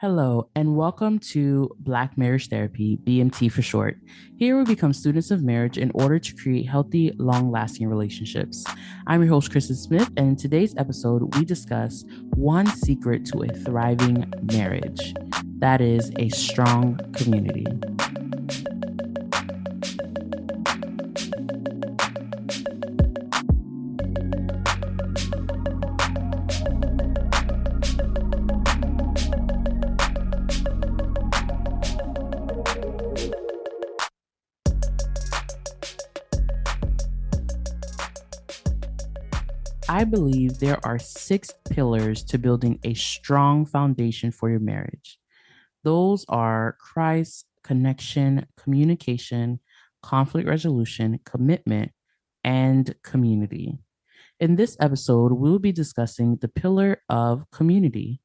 Hello, and welcome to Black Marriage Therapy, BMT for short. Here we become students of marriage in order to create healthy, long lasting relationships. I'm your host, Kristen Smith, and in today's episode, we discuss one secret to a thriving marriage that is a strong community. I believe there are 6 pillars to building a strong foundation for your marriage. Those are Christ, connection, communication, conflict resolution, commitment, and community. In this episode, we'll be discussing the pillar of community.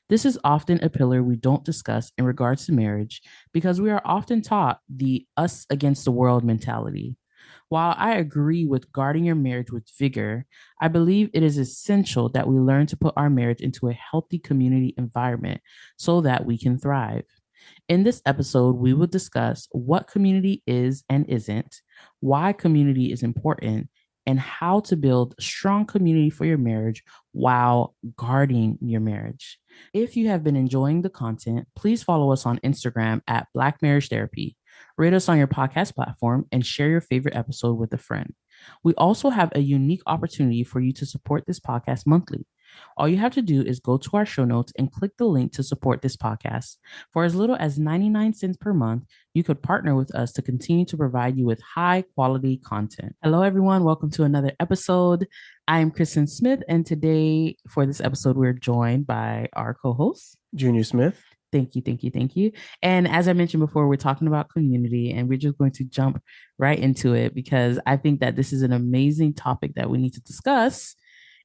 This is often a pillar we don't discuss in regards to marriage because we are often taught the us against the world mentality. While I agree with guarding your marriage with vigor, I believe it is essential that we learn to put our marriage into a healthy community environment so that we can thrive. In this episode, we will discuss what community is and isn't, why community is important, and how to build strong community for your marriage while guarding your marriage. If you have been enjoying the content, please follow us on Instagram at Black Marriage Therapy. Rate us on your podcast platform and share your favorite episode with a friend. We also have a unique opportunity for you to support this podcast monthly. All you have to do is go to our show notes and click the link to support this podcast. For as little as 99 cents per month, you could partner with us to continue to provide you with high quality content. Hello, everyone. Welcome to another episode. I am Kristen Smith, and today for this episode, we're joined by our co-host, Junior Smith. Thank you. And as I mentioned before, we're talking about community, and we're just going to jump right into it because I think that this is an amazing topic that we need to discuss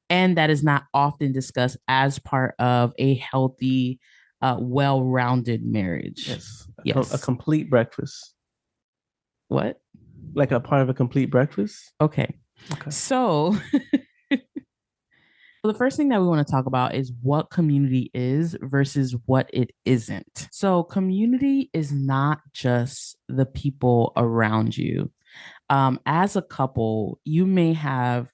and that is not often discussed as part of a healthy, well-rounded marriage. Yes. A complete breakfast. What? Like a part of a complete breakfast? Okay. So the first thing that we want to talk about is what community is versus what it isn't. So community is not just the people around you. As a couple, you may have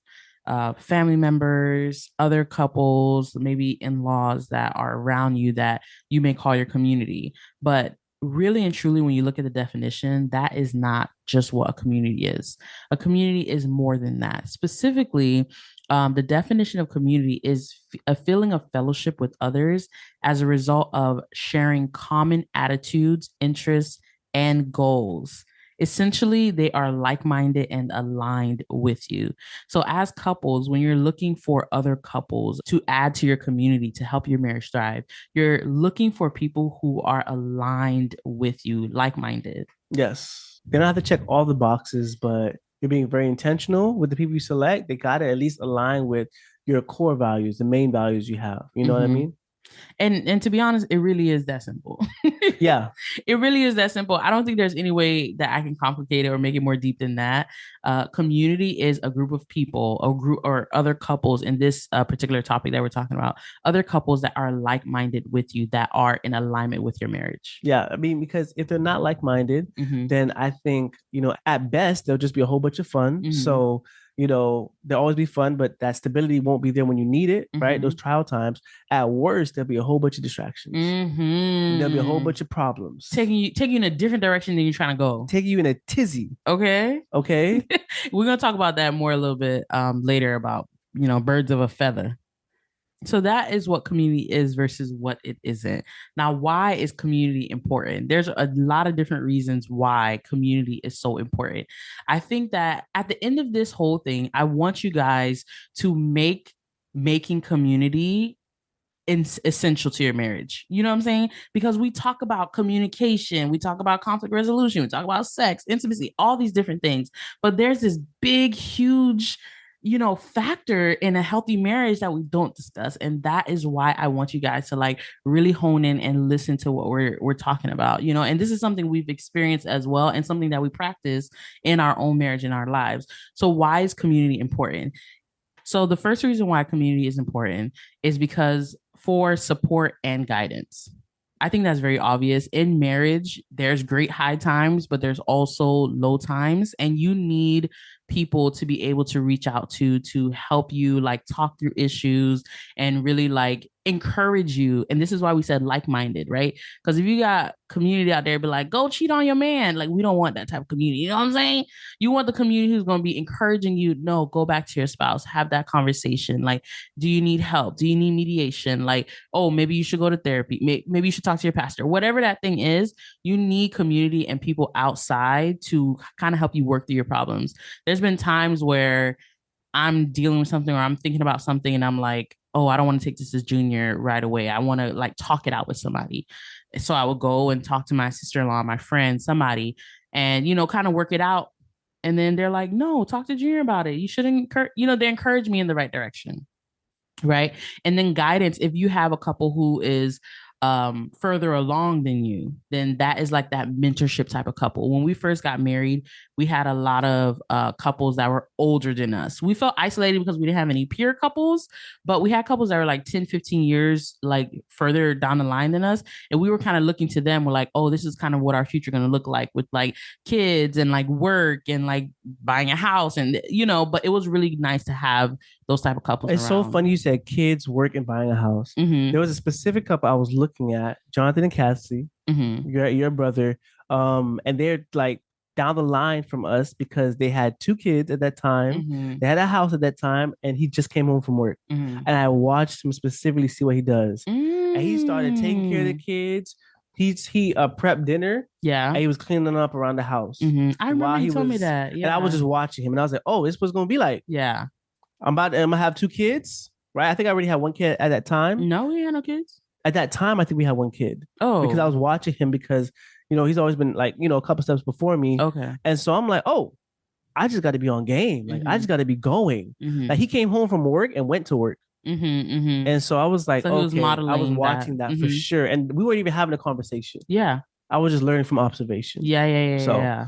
family members, other couples, maybe in-laws that are around you that you may call your community. But really and truly, when you look at the definition, that is not just what a community is. A community is more than that. Specifically, the definition of community is a feeling of fellowship with others as a result of sharing common attitudes, interests, and goals. Essentially, they are like-minded and aligned with you. So as couples, when you're looking for other couples to add to your community to help your marriage thrive, you're looking for people who are aligned with you, like-minded. Yes. They don't have to check all the boxes, but you're being very intentional with the people you select. They got to at least align with your core values, the main values you have. You know what I mean? And to be honest, it really is that simple. Yeah. It really is that simple. I don't think there's any way that I can complicate it or make it more deep than that. Community is a group of people, a group or other couples in this particular topic that we're talking about, other couples that are like-minded with you, that are in alignment with your marriage. Yeah. I mean, because if they're not like-minded, then I think, at best, they'll just be a whole bunch of fun. So, they'll always be fun, but that stability won't be there when you need it, right? Those trial times. At worst, there'll be a whole bunch of distractions. There'll be a whole bunch of problems. Taking you in a different direction than you're trying to go. Taking you in a tizzy. Okay. We're going to talk about that more a little bit later about, birds of a feather. So that is what community is versus what it isn't. Now, why is community important? There's a lot of different reasons why community is so important. I think that at the end of this whole thing, I want you guys to make making community essential to your marriage. You know what I'm saying? Because we talk about communication, we talk about conflict resolution, we talk about sex, intimacy, all these different things. But there's this big, huge factor in a healthy marriage that we don't discuss. And that is why I want you guys to really hone in and listen to what we're talking about, and this is something we've experienced as well and something that we practice in our own marriage, in our lives. So why is community important? So the first reason why community is important is because for support and guidance. I think that's very obvious. In marriage, there's great high times, but there's also low times, and you need people to be able to reach out to help you like talk through issues and really like encourage you. And this is why we said like-minded, right? Because if you got community out there be like, go cheat on your man, like we don't want that type of community. You know what I'm saying? You want the community who's going to be encouraging you. No, go back to your spouse, have that conversation. Like, do you need help? Do you need mediation? Like, oh, maybe you should go to therapy. Maybe you should talk to your pastor. Whatever that thing is, you need community and people outside to kind of help you work through your problems. There's been times where I'm dealing with something or I'm thinking about something and I'm like, oh, I don't want to take this as junior right away. I want to like talk it out with somebody. So I would go and talk to my sister-in-law, my friend, somebody, and, kind of work it out. And then they're like, no, talk to Junior about it. You shouldn't, they encourage me in the right direction. Right. And then guidance, if you have a couple who is further along than you, then that is like that mentorship type of couple. When we first got married, we had a lot of couples that were older than us. We felt isolated because we didn't have any peer couples, but we had couples that were like 10, 15 years like further down the line than us. And we were kind of looking to them. We're like, oh, this is kind of what our future going to look like with like kids and like work and like buying a house. And, but it was really nice to have those type of couples It's around. so funny you said kids, work, and buying a house. Mm-hmm. There was a specific couple I was looking at, Jonathan and Cassie, mm-hmm. your brother, and they're like down the line from us because they had 2 kids at that time. Mm-hmm. They had a house at that time, and he just came home from work. Mm-hmm. And I watched him specifically see what he does. And he started taking care of the kids. He prepped dinner. Yeah. And he was cleaning up around the house. Mm-hmm. I remember he told me that. Yeah. And I was just watching him, and I was like, oh, this was going to be like. Yeah. I'm gonna have 2 kids, right? I think I already had 1 kid at that time. No, we had no kids. At that time, I think we had 1 kid. Oh, because I was watching him because he's always been like a couple steps before me. Okay, and so I'm like, oh, I just got to be on game. Like I just got to be going. Like he came home from work and went to work. And so I was like, so okay, I was watching that for sure. And we weren't even having a conversation. Yeah, I was just learning from observation. Yeah.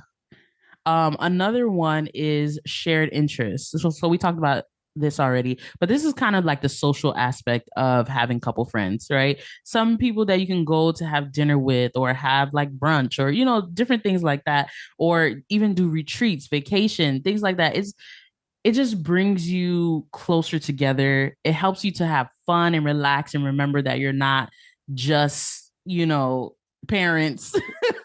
Another one is shared interests. So we talked about this already, but this is kind of like the social aspect of having couple friends, right? Some people that you can go to have dinner with or have like brunch or, different things like that, or even do retreats, vacation, things like that. It just brings you closer together. It helps you to have fun and relax and remember that you're not just, parents.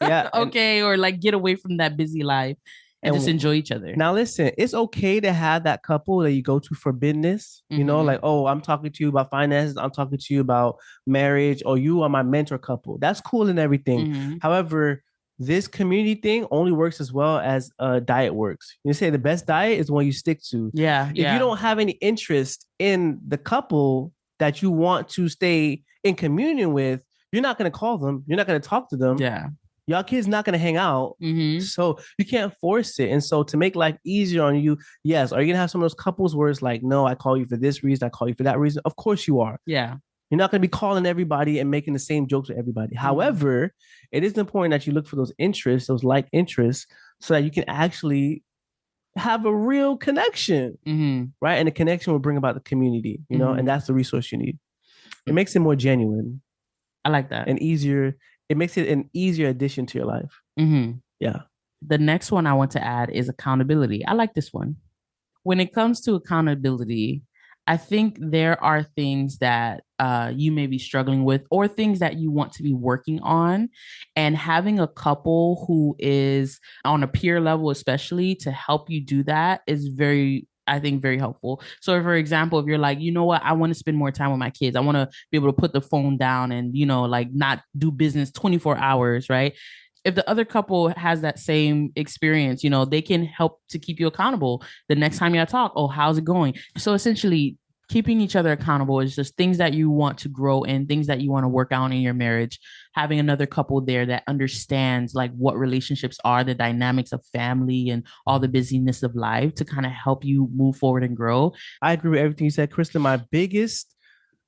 Yeah. Okay. Or like get away from that busy life and just enjoy each other. Now, listen, it's okay to have that couple that you go to for business, like, oh, I'm talking to you about finances. I'm talking to you about marriage, or you are my mentor couple. That's cool and everything. However, this community thing only works as well as diet works. You say the best diet is one you stick to. Yeah. If you don't have any interest in the couple that you want to stay in communion with, you're not going to call them. You're not going to talk to them. Yeah. Y'all kids not going to hang out. So you can't force it. And so to make life easier on you, yes, are you going to have some of those couples where it's like, no, I call you for this reason, I call you for that reason? Of course you are. Yeah. You're not going to be calling everybody and making the same jokes with everybody. However, it is important that you look for those interests, those like interests, so that you can actually have a real connection, right? And the connection will bring about the community, and that's the resource you need. It makes it more genuine. I like that. And easier. It makes it an easier addition to your life. Yeah. The next one I want to add is accountability. I like this one. When it comes to accountability, I think there are things that you may be struggling with or things that you want to be working on. And having a couple who is on a peer level, especially to help you do that is very helpful. So for example, if you're like, you know what, I want to spend more time with my kids. I want to be able to put the phone down and, like not do business 24 hours, right? If the other couple has that same experience, they can help to keep you accountable. The next time you talk, oh, how's it going? So essentially, keeping each other accountable is just things that you want to grow in, things that you want to work on in your marriage. Having another couple there that understands like what relationships are, the dynamics of family and all the busyness of life to kind of help you move forward and grow. I agree with everything you said, Kristen. My biggest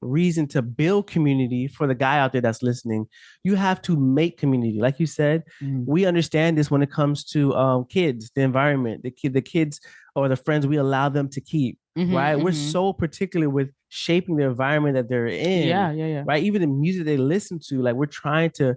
reason to build community for the guy out there that's listening, you have to make community. Like you said, we understand this when it comes to kids, the environment, the kids or the friends we allow them to keep. right? We're so particular with shaping the environment that they're in. Yeah. Right. Even the music they listen to, like we're trying to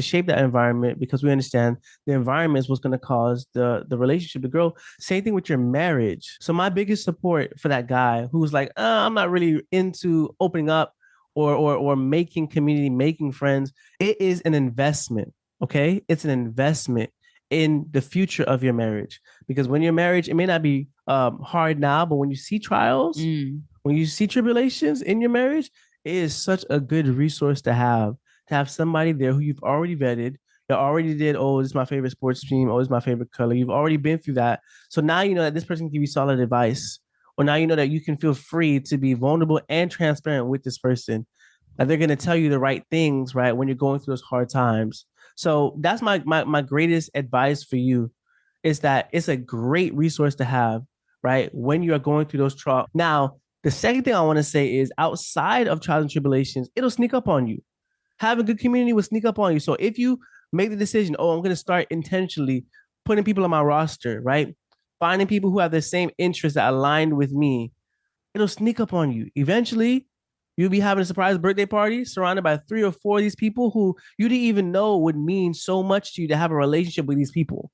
shape that environment because we understand the environment is what's going to cause the relationship to grow. Same thing with your marriage. So my biggest support for that guy who's like, I'm not really into opening up or making community, making friends. It is an investment. Okay. It's an investment in the future of your marriage. Because when your marriage, it may not be hard now, but when you see trials, when you see tribulations in your marriage, it is such a good resource to have somebody there who you've already vetted. You already did, oh, this is my favorite sports team. Oh, this is my favorite color. You've already been through that. So now you know that this person can give you solid advice. Or now you know that you can feel free to be vulnerable and transparent with this person. That they're going to tell you the right things, right, when you're going through those hard times. So that's my greatest advice for you is that it's a great resource to have, right, when you are going through those trials. Now, the second thing I want to say is outside of trials and tribulations, it'll sneak up on you. Having a good community will sneak up on you. So if you make the decision, oh, I'm going to start intentionally putting people on my roster, right? Finding people who have the same interests that align with me, it'll sneak up on you. Eventually, you'll be having a surprise birthday party surrounded by 3 or 4 of these people who you didn't even know would mean so much to you to have a relationship with these people.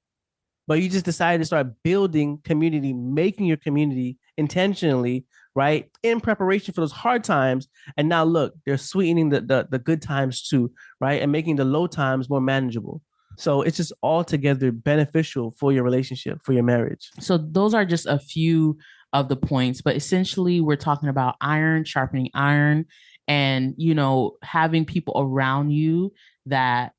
But you just decided to start building community, making your community intentionally, right? In preparation for those hard times. And now look, they're sweetening the good times too, right? And making the low times more manageable. So it's just altogether beneficial for your relationship, for your marriage. So those are just a few of the points, but essentially we're talking about iron sharpening iron and, having people around you that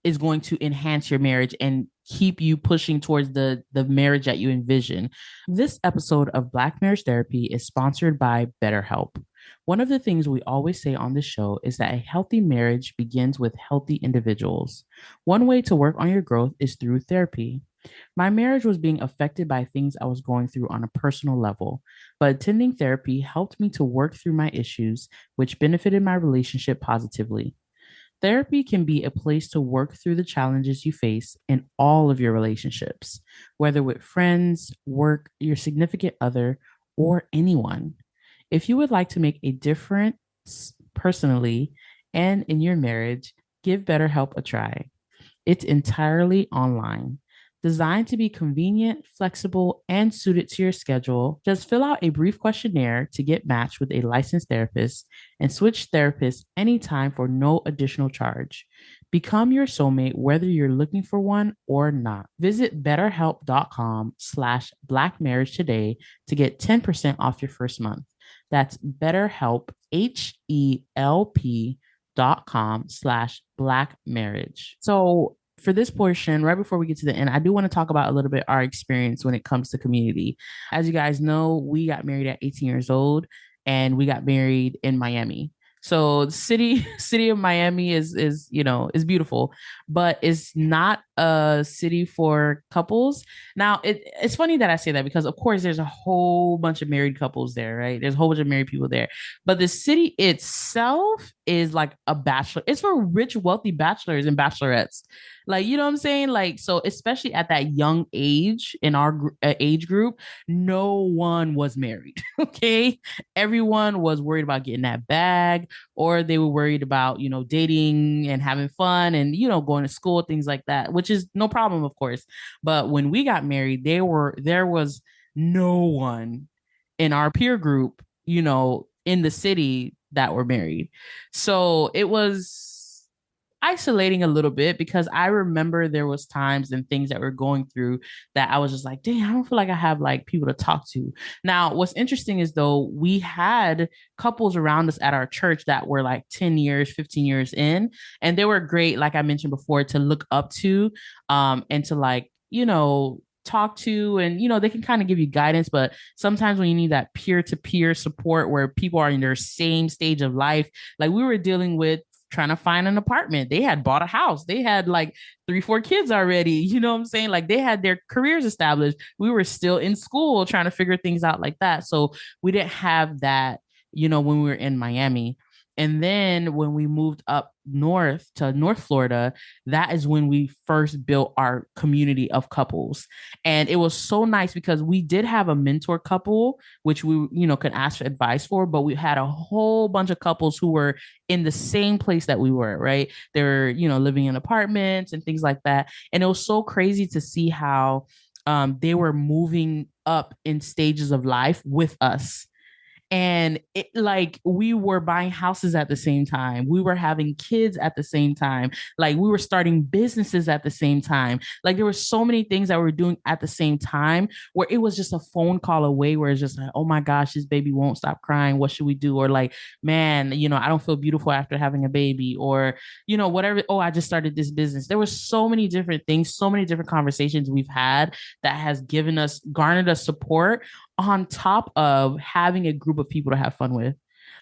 is going to enhance your marriage and keep you pushing towards the marriage that you envision. This episode of Black Marriage Therapy is sponsored by BetterHelp. One of the things we always say on the show is that a healthy marriage begins with healthy individuals. One way to work on your growth is through therapy. My marriage was being affected by things I was going through on a personal level, but attending therapy helped me to work through my issues, which benefited my relationship positively. Therapy can be a place to work through the challenges you face in all of your relationships, whether with friends, work, your significant other, or anyone. If you would like to make a difference personally and in your marriage, give BetterHelp a try. It's entirely online. Designed to be convenient, flexible, and suited to your schedule, just fill out a brief questionnaire to get matched with a licensed therapist and switch therapists anytime for no additional charge. Become your soulmate whether you're looking for one or not. Visit betterhelp.com/blackmarriage today to get 10% off your first month. That's BetterHelp, HELP.com/blackmarriage. So for this portion, right before we get to the end, I do want to talk about a little bit our experience when it comes to community. As you guys know, we got married at 18 years old and we got married in Miami. So the city of Miami is beautiful, but it's not a city for couples. Now it's funny that I say that because of course there's a whole bunch of married couples there, right? There's a whole bunch of married people there. But the city itself is like a bachelor. It's for rich, wealthy bachelors and bachelorettes. Like, you know what I'm saying? Like, so especially at that young age in our age group, no one was married. Okay. Everyone was worried about getting that bag, or they were worried about, dating and having fun and, going to school, things like that, which is no problem, of course. But when we got married, there was no one in our peer group, in the city that were married. So it was isolating a little bit because I remember there was times and things that we're going through that I was just like, dang, I don't feel like I have like people to talk to. Now, what's interesting is though we had couples around us at our church that were like 10 years, 15 years in, and they were great, like I mentioned before, to look up to and to like, talk to, and they can kind of give you guidance. But sometimes when you need that peer-to-peer support where people are in their same stage of life, like we were dealing with trying to find an apartment. They had bought a house. They had like 3, 4 kids already. You know what I'm saying? Like they had their careers established. We were still in school trying to figure things out like that. So we didn't have that, when we were in Miami. And then when we moved up north to North Florida, that is when we first built our community of couples. And it was so nice because we did have a mentor couple, which we, could ask for advice for, but we had a whole bunch of couples who were in the same place that we were, right? They were, living in apartments and things like that. And it was so crazy to see how they were moving up in stages of life with us, and it, like, we were buying houses at the same time, we were having kids at the same time, like we were starting businesses at the same time, like there were so many things that we were doing at the same time, where it was just a phone call away, where it's just like, oh my gosh, this baby won't stop crying, what should we do? Or like, man, I don't feel beautiful after having a baby, or whatever, oh, I just started this business. There were so many different things, so many different conversations we've had that has garnered us support, on top of having a group of people to have fun with.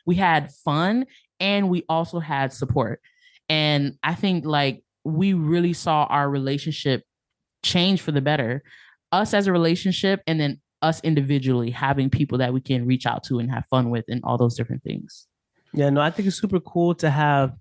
We had fun and we also had support. And I think like we really saw our relationship change for the better. Us as a relationship, and then us individually having people that we can reach out to and have fun with and all those different things. Yeah, no, I think it's super cool to have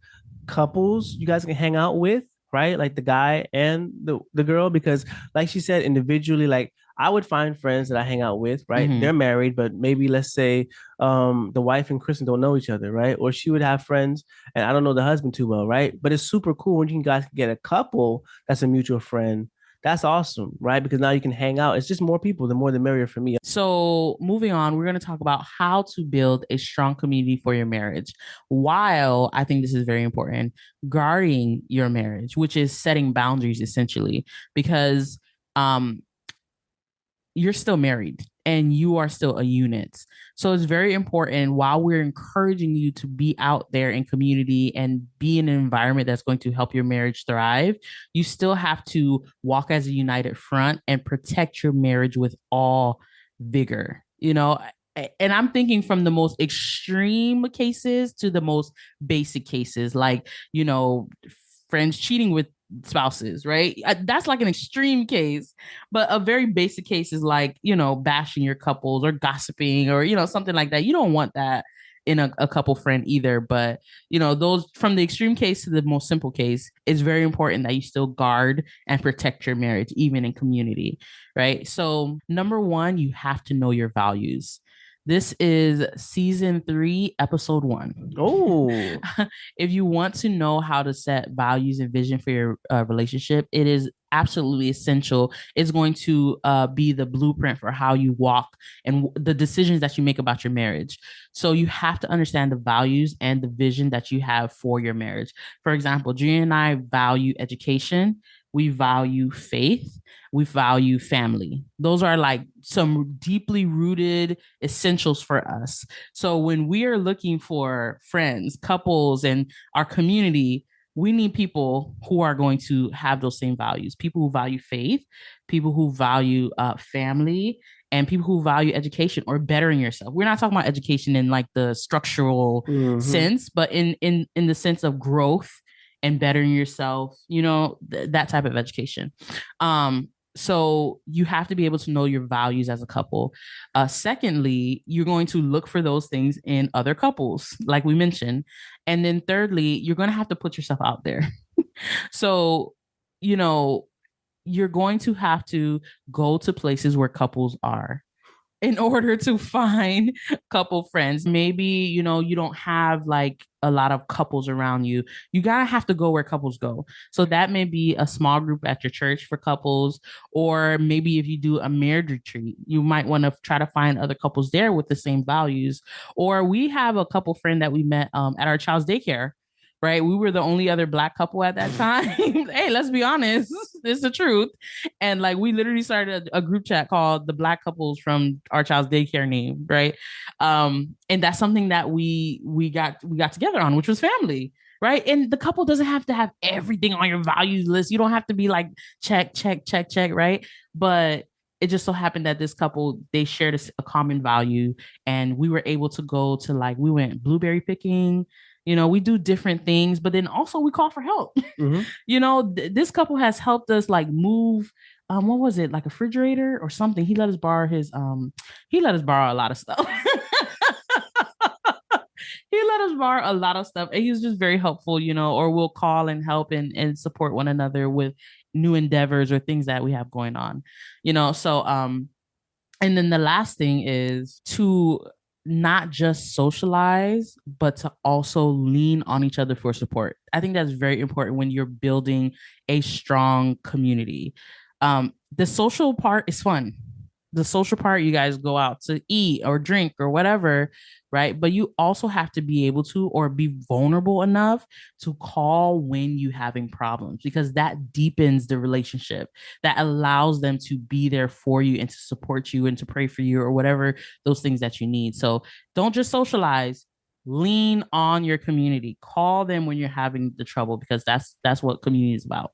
couples you guys can hang out with, right? Like the guy and the girl, because like she said, individually, like I would find friends that I hang out with, right? Mhm. They're married, but maybe let's say the wife and Kristen don't know each other, right? Or she would have friends and I don't know the husband too well, right? But it's super cool when you guys can get a couple that's a mutual friend. That's awesome, right? Because now you can hang out. It's just more people, the more the merrier for me. So, moving on, we're going to talk about how to build a strong community for your marriage, while I think this is very important, guarding your marriage, which is setting boundaries essentially, because um, you're still married and you are still a unit. So it's very important, while we're encouraging you to be out there in community and be in an environment that's going to help your marriage thrive, you still have to walk as a united front and protect your marriage with all vigor. And I'm thinking from the most extreme cases to the most basic cases, like, friends cheating with spouses, right? That's like an extreme case, but a very basic case is like, bashing your couples or gossiping or, something like that. You don't want that in a couple friend either. But, those from the extreme case to the most simple case, it's very important that you still guard and protect your marriage, even in community, right? So, number one, you have to know your values. This is season 3, episode 1. Oh, If you want to know how to set values and vision for your relationship, it is absolutely essential. It's going to be the blueprint for how you walk and the decisions that you make about your marriage. So you have to understand the values and the vision that you have for your marriage. For example, Julia and I value education. We value faith. We value family. Those are like some deeply rooted essentials for us. So when we are looking for friends, couples, and our community, we need people who are going to have those same values, people who value faith, people who value family, and people who value education or bettering yourself. We're not talking about education in like the structural sense, but in the sense of growth and bettering yourself, that type of education. So you have to be able to know your values as a couple. Secondly, you're going to look for those things in other couples, like we mentioned. And then thirdly, you're going to have to put yourself out there. So, you know, you're going to have to go to places where couples are in order to find couple friends. Maybe, you don't have like a lot of couples around you. You gotta have to go where couples go. So that may be a small group at your church for couples, or maybe if you do a marriage retreat, you might want to try to find other couples there with the same values. Or we have a couple friend that we met at our child's daycare, right? We were the only other Black couple at that time. Hey, let's be honest, it's the truth. And like we literally started a group chat called the Black couples from our child's daycare name, right? And that's something that we got together on, which was family, right? And the couple doesn't have to have everything on your values list. You don't have to be like check, check, check, check, right? But it just so happened that this couple, they shared a common value, and we were able to go to, like, we went blueberry picking. We do different things, but then also we call for help. This couple has helped us like move, what was it, like a refrigerator or something. He let us borrow a lot of stuff. he let us borrow a lot of stuff, and he was just very helpful, or we'll call and help and support one another with new endeavors or things that we have going on, so and then the last thing is to not just socialize, but to also lean on each other for support. I think that's very important when you're building a strong community. The social part is fun. The social part, you guys go out to eat or drink or whatever, right? But you also have to be able to or be vulnerable enough to call when you having problems, because that deepens the relationship, that allows them to be there for you and to support you and to pray for you or whatever those things that you need. So don't just socialize, lean on your community, call them when you're having the trouble, because that's what community is about.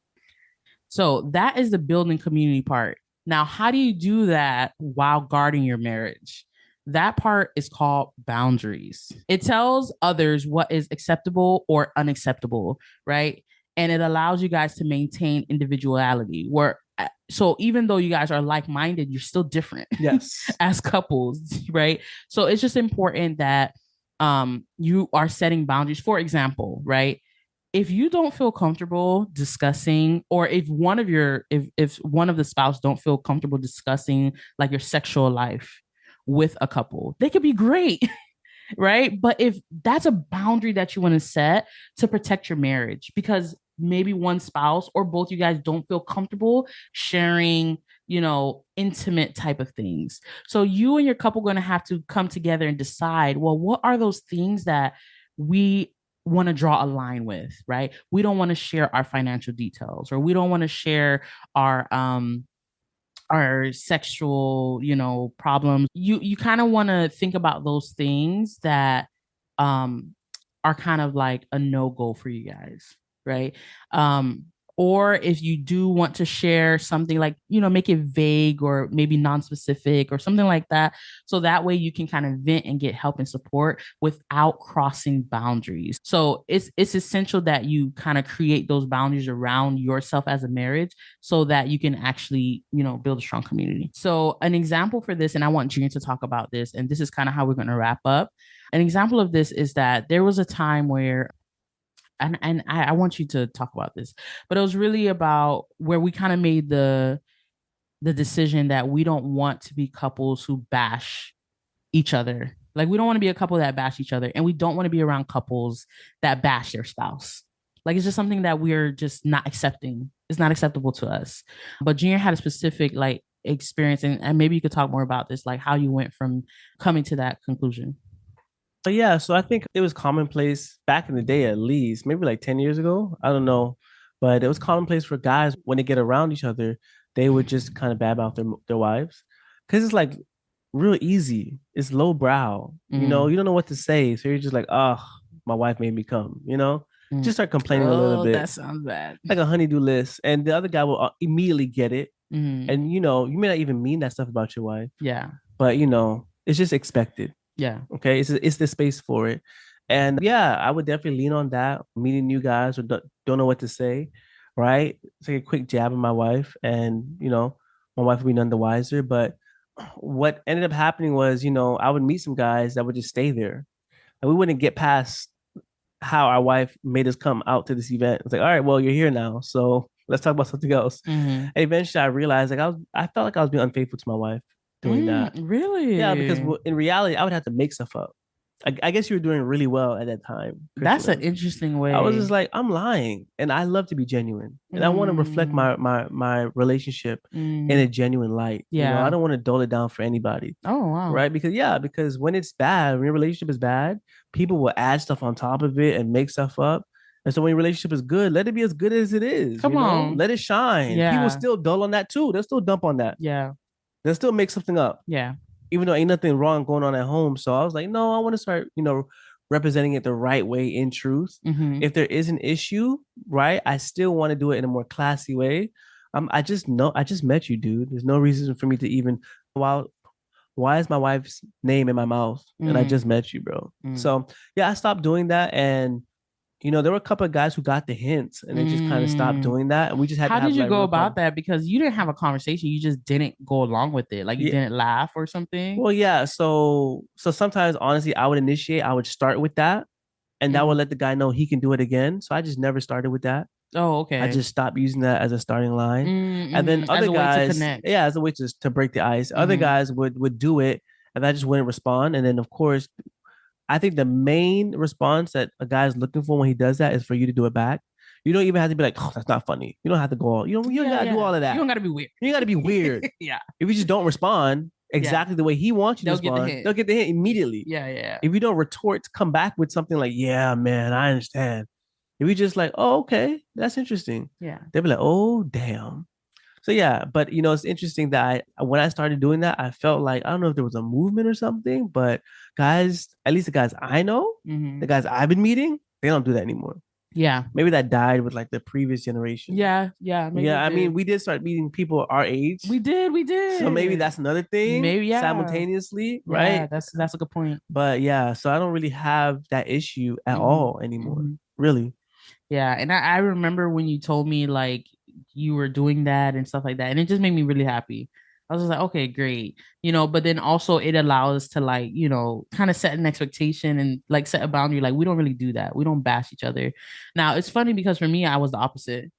So that is the building community part. Now, how do you do that while guarding your marriage? That part is called boundaries. It tells others what is acceptable or unacceptable, right? And it allows you guys to maintain individuality. So even though you guys are like-minded, you're still different. Yes. As couples, right? So it's just important that you are setting boundaries. For example, right? If you don't feel comfortable discussing, or if one of the spouse don't feel comfortable discussing like your sexual life with a couple, they could be great. Right? But if that's a boundary that you want to set to protect your marriage, because maybe one spouse or both you guys don't feel comfortable sharing, intimate type of things. So you and your couple going to have to come together and decide, well, what are those things that we want to draw a line with, right? We don't want to share our financial details, or we don't want to share our sexual, problems. You kind of want to think about those things that um are kind of like a no-go for you guys, right? Or if you do want to share something, like, make it vague or maybe non-specific or something like that. So that way you can kind of vent and get help and support without crossing boundaries. So it's essential that you kind of create those boundaries around yourself as a marriage so that you can actually, build a strong community. So an example for this, and I want Junior to talk about this, and this is kind of how we're going to wrap up. An example of this is that there was a time where, and I want you to talk about this, but it was really about where we kind of made the decision that we don't want to be couples who bash each other. Like, we don't want to be a couple that bash each other, and we don't want to be around couples that bash their spouse. Like, it's just something that we're just not accepting. It's not acceptable to us. But Junior had a specific like experience, and maybe you could talk more about this, like how you went from coming to that conclusion. But yeah, so I think it was commonplace back in the day, at least, maybe like 10 years ago. I don't know. But it was commonplace for guys when they get around each other, they would just kind of badmouth their wives. Because it's like real easy. It's low brow. You don't know what to say. So you're just like, oh, my wife made me come, Just start complaining a little bit. That sounds bad. Like a honeydew list. And the other guy will immediately get it. Mm-hmm. And, you may not even mean that stuff about your wife. Yeah. But, it's just expected. Yeah. Okay. It's the space for it. And yeah, I would definitely lean on that. Meeting new guys who don't know what to say, right? Take a quick jab at my wife, and my wife would be none the wiser. But what ended up happening was, I would meet some guys that would just stay there, and we wouldn't get past how our wife made us come out to this event. It's like, all right, well, you're here now, so let's talk about something else. Mm-hmm. And eventually, I realized like I felt like I was being unfaithful to my wife doing that. Really? Yeah, because in reality, I would have to make stuff up. I guess you were doing really well at that time. That's an interesting way. I was just like, I'm lying, and I love to be genuine, and I want to reflect my relationship in a genuine light. Yeah, I don't want to dull it down for anybody. Oh wow, right? Because when it's bad, when your relationship is bad, people will add stuff on top of it and make stuff up. And so when your relationship is good, let it be as good as it is. Come on, let it shine. Yeah. People still dull on that too. They'll still dump on that. Yeah, they'll still make something up. Yeah. Even though ain't nothing wrong going on at home. So I was like, no, I want to start, representing it the right way in truth. Mm-hmm. If there is an issue, right, I still want to do it in a more classy way. I just met you, dude. There's no reason for me to even, why is my wife's name in my mouth? And I just met you, bro. So yeah, I stopped doing that. And There were a couple of guys who got the hints and they just kind of stopped doing that. And we just had How to have did you like go real about that? Because you didn't have a conversation. You just didn't go along with it. Like you didn't laugh or something. Well, yeah. So sometimes, honestly, I would initiate. I would start with that, and that would let the guy know he can do it again. So I just never started with that. Oh, I okay. just stopped using that as a starting line. And then As other a way to guys, connect. yeah, as a way to break the ice. Other guys would do it, and I just wouldn't respond. And then, of course, I think the main response that a guy's looking for when he does that is for you to do it back. You don't even have to be like, "Oh, that's not funny." You don't have to go all. You don't gotta do all of You that. don't gotta be weird. You gotta be weird. Yeah. If you just don't respond exactly the way he wants you to They'll get the respond, hint. they'll get the hint immediately. Yeah. If you don't retort, come back with something like, "Yeah, man, I understand." If you just like, "Oh, okay, that's interesting," Yeah. they'll be like, "Oh, damn." So yeah, but it's interesting that when I started doing that, I felt like I don't know if there was a movement or something, but guys, at least the guys I know, the guys I've been meeting, they don't do that anymore. Yeah. Maybe that died with like the previous generation. Yeah. Maybe I mean, we did start meeting people our age. We did. So maybe that's another thing. Maybe, yeah. Simultaneously, right? Yeah, that's a good point. But yeah, so I don't really have that issue at all anymore. Really. Yeah. And I remember when you told me like you were doing that and stuff like that. And it just made me really happy. I was just like, okay, great. But then also it allows us to like, kind of set an expectation and like set a boundary. Like we don't really do that. We don't bash each other. Now it's funny because for me, I was the opposite.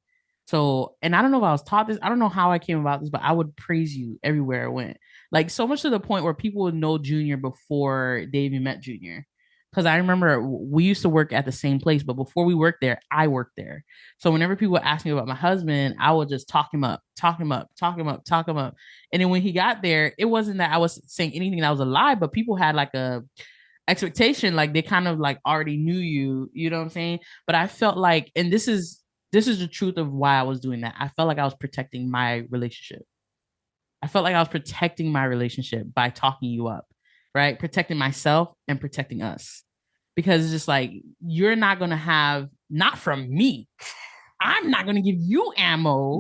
So, and I don't know if I was taught this. I don't know how I came about this, but I would praise you everywhere I went. Like so much to the point where people would know Junior before they even met Junior. Because I remember we used to work at the same place, but before we worked there, I worked there. So whenever people ask me about my husband, I would just talk him up. And then when he got there, it wasn't that I was saying anything that was a lie, but people had like a expectation, like they kind of like already knew you, you know what I'm saying? But I felt like, and this is the truth of why I was doing that. I felt like I was protecting my relationship. I felt like I was protecting my relationship by talking you up, right? Protecting myself and protecting us. Because it's just like, you're not going to have, not from me, I'm not going to give you ammo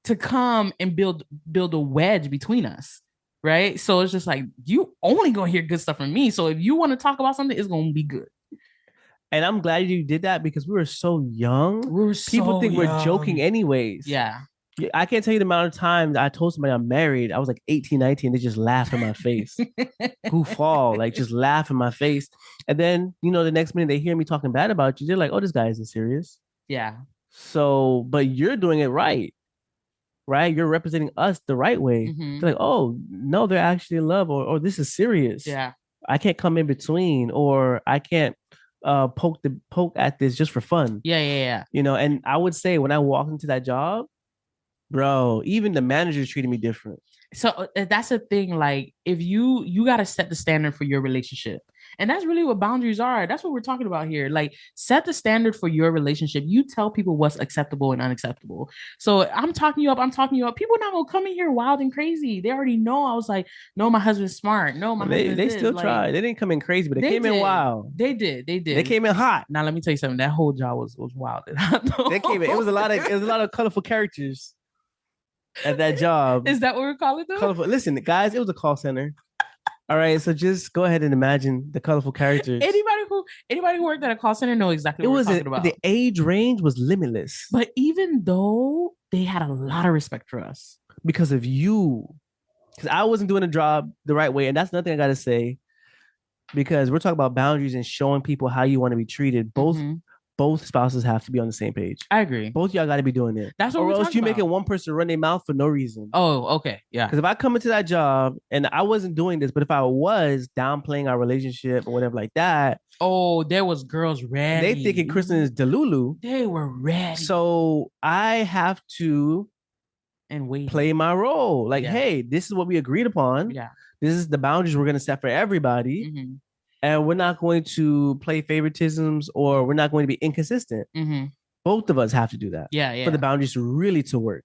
to come and build a wedge between us. Right. So it's just like, you only going to hear good stuff from me. So if you want to talk about something, it's going to be good. And I'm glad you did that because we were so young. People think we're joking anyways. Yeah. I can't tell you the amount of times I told somebody I'm married. I was like 18, 19. They just laugh in my face. Goof all, like just laugh in my face. And then, the next minute they hear me talking bad about you. They're like, oh, this guy isn't serious. Yeah. So, but you're doing it right. Right? You're representing us the right way. They're like, oh, no, they're actually in love or this is serious. Yeah. I can't come in between or I can't poke at this just for fun. Yeah. And I would say when I walked into that job, bro, even the manager treated me different. So that's the thing. Like, if you got to set the standard for your relationship, and that's really what boundaries are. That's what we're talking about here. Like, set the standard for your relationship. You tell people what's acceptable and unacceptable. So I'm talking you up. People are not gonna come in here wild and crazy. They already know. I was like, no, my husband's smart. No, my husband's they still tried. They didn't come in crazy, but they came in wild. They did. They came in hot. Now let me tell you something. That whole job was wild. They came in. It was a lot of colorful characters at that job. Is that what we're calling them? Colorful. Listen, guys, it was a call center. All right, so just go ahead and imagine the colorful characters. Anybody who worked at a call center know exactly what we're talking about. The age range was limitless. But even though they had a lot of respect for us. Because of you. Because I wasn't doing the job the right way. And that's nothing I got to say. Because we're talking about boundaries and showing people how you want to be treated. Both spouses have to be on the same page. I agree. Both of y'all got to be doing it. That's what or we're else you're about. making one person run their mouth for no reason. Oh, okay. Yeah. Because if I come into that job and I wasn't doing this, but if I was downplaying our relationship or whatever like that. Oh, there was girls ready. They thinking Kristen is Delulu. They were ready. So I have to play my role. Like, hey, this is what we agreed upon. Yeah. This is the boundaries we're going to set for everybody. And we're not going to play favoritisms or we're not going to be inconsistent. Both of us have to do that. Yeah. For the boundaries really to work.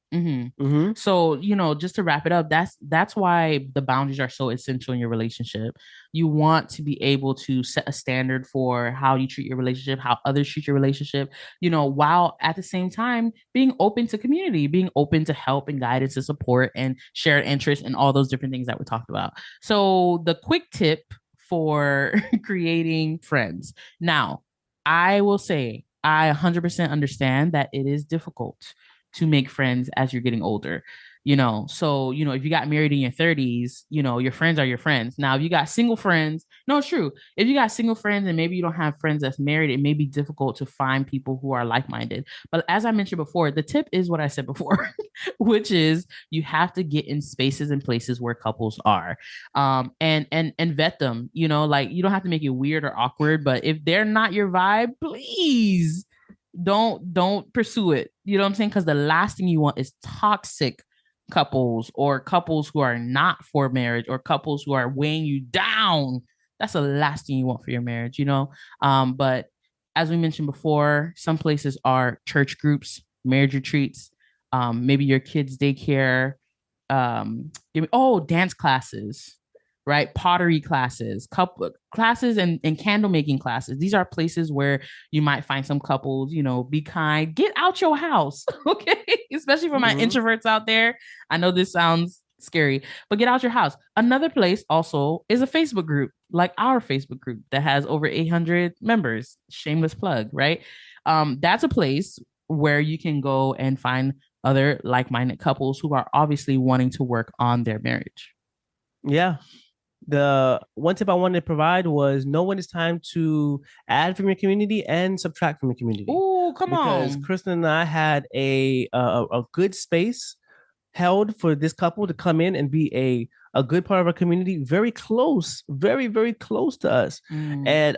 So, just to wrap it up, that's why the boundaries are so essential in your relationship. You want to be able to set a standard for how you treat your relationship, how others treat your relationship, while at the same time being open to community, being open to help and guidance and support and shared interest and all those different things that we talked about. So the quick tip for creating friends. Now, I will say I 100% understand that it is difficult to make friends as you're getting older. So, if you got married in your 30s, your friends are your friends. Now, if you got single friends, no, it's true. If you got single friends and maybe you don't have friends that's married, it may be difficult to find people who are like-minded. But as I mentioned before, the tip is what I said before, which is you have to get in spaces and places where couples are, and vet them. Like, you don't have to make it weird or awkward, but if they're not your vibe, please don't pursue it. You know what I'm saying? Because the last thing you want is toxic couples, or couples who are not for marriage, or couples who are weighing you down. That's the last thing you want for your marriage. But as we mentioned before, some places are church groups, marriage retreats, maybe your kids' daycare, dance classes, right? Pottery classes, couple classes, and candle making classes. These are places where you might find some couples, be kind, get out your house. Okay. Especially for my introverts out there. I know this sounds scary, but get out your house. Another place also is a Facebook group, like our Facebook group that has over 800 members. Shameless plug, right? That's a place where you can go and find other like-minded couples who are obviously wanting to work on their marriage. Yeah. The one tip I wanted to provide was know when it's time to add from your community and subtract from your community. Oh, come because on. Kristen and I had a good space held for this couple to come in and be a good part of our community, very close, very, very close to us. And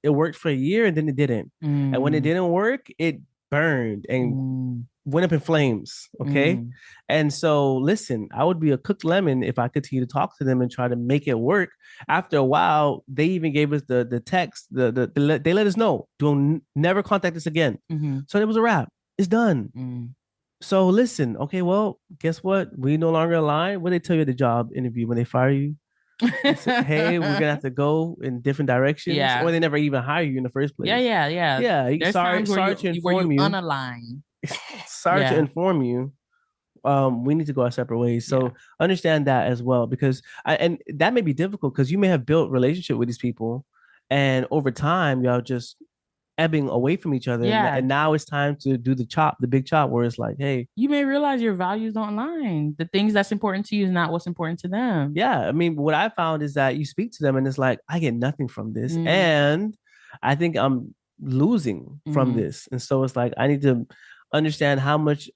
it worked for a year and then it didn't. And when it didn't work, it burned and went up in flames. Okay. And so listen, I would be a cooked lemon if I continue to talk to them and try to make it work. After a while, they even gave us the text, they let us know, don't never contact us again. So it was a wrap. It's done. So listen, okay, well, guess what? We no longer align. What they tell you at the job interview when they fire you? They say, hey, we're gonna have to go in different directions. Yeah. Or they never even hire you in the first place. Yeah. Yeah. Sorry to inform you. Unalign. Sorry to inform you. We need to go our separate ways. So understand that as well, because and that may be difficult because you may have built relationship with these people, and over time y'all just ebbing away from each other. Yeah. And now it's time to do the big chop, where it's like, hey, you may realize your values don't align. The things that's important to you is not what's important to them. Yeah. I mean, what I found is that you speak to them and it's like, I get nothing from this. And I think I'm losing from this. And so it's like, I need to understand how much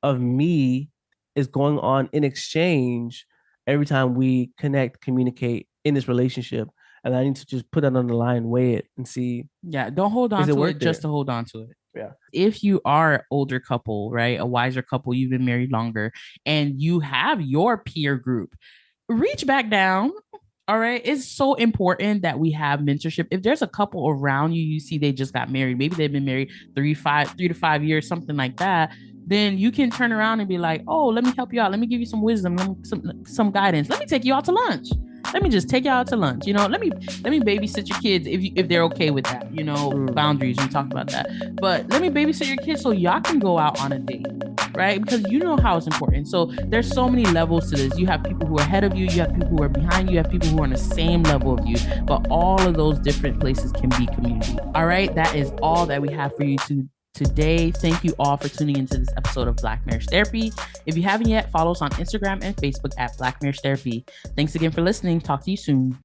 of me is going on in exchange every time we connect, communicate in this relationship. And I need to just put that on the line, weigh it, and see. Yeah, don't hold on to it just to hold on to it. Yeah. If you are an older couple, right, a wiser couple, you've been married longer, and you have your peer group, reach back down. All right. It's so important that we have mentorship. If there's a couple around you, you see they just got married, maybe they've been married 3 to 5 years, something like that, then you can turn around and be like, oh, let me help you out. Let me give you some wisdom, some guidance. Let me take you out to lunch. Let me just take you out to lunch. Let me babysit your kids if they're okay with that. Boundaries, we talked about that. But let me babysit your kids so y'all can go out on a date, right? Because you know how it's important. So there's so many levels to this. You have people who are ahead of you. You have people who are behind you. You have people who are on the same level of you. But all of those different places can be community. All right, that is all that we have for you today. Thank you all for tuning into this episode of Black Marriage Therapy. If you haven't yet, follow us on Instagram and Facebook at Black Marriage Therapy. Thanks again for listening. Talk to you soon.